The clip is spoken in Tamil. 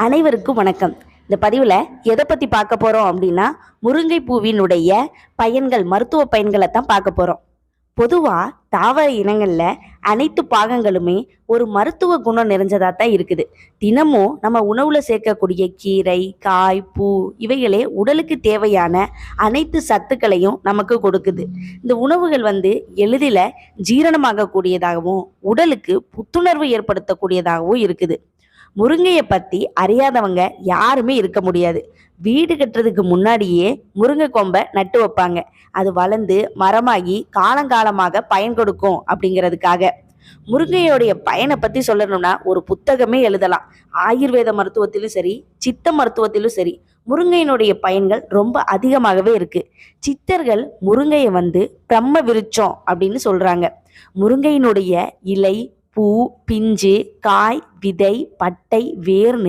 அனைவருக்கும் வணக்கம். இந்த பதிவில் எதை பற்றி பார்க்க போகிறோம் அப்படின்னா, முருங்கை பூவினுடைய பயன்கள், மருத்துவ பயன்களை தான் பார்க்க போகிறோம். பொதுவாக தாவர இனங்களில் அனைத்து பாகங்களுமே ஒரு மருத்துவ குணம் நிறைஞ்சதாக தான் இருக்குது. தினமும் நம்ம உணவில் சேர்க்கக்கூடிய கீரை, காய், பூ இவைகளே உடலுக்கு தேவையான அனைத்து சத்துக்களையும் நமக்கு கொடுக்குது. இந்த உணவுகள் எளிதில் ஜீரணமாகக்கூடியதாகவும் உடலுக்கு புத்துணர்வு ஏற்படுத்தக்கூடியதாகவும் இருக்குது. முருங்கையை பற்றி அறியாதவங்க யாருமே இருக்க முடியாது. வீடு கட்டுறதுக்கு முன்னாடியே முருங்கை கொம்பை நட்டு வைப்பாங்க. அது வளர்ந்து மரமாகி காலங்காலமாக பயன் கொடுக்கும் அப்படிங்கிறதுக்காக. முருங்கையோடைய பயனை பற்றி சொல்லணும்னா ஒரு புத்தகமே எழுதலாம். ஆயுர்வேத மருத்துவத்திலும் சரி, சித்த மருத்துவத்திலும் சரி, முருங்கையினுடைய பயன்கள் ரொம்ப அதிகமாகவே இருக்கு. சித்தர்கள் முருங்கையை பிரம்ம விருட்சம் அப்படின்னு சொல்றாங்க. முருங்கையினுடைய இலை, பூ, பிஞ்சு, காய், விதை, பட்டை, வேர்னு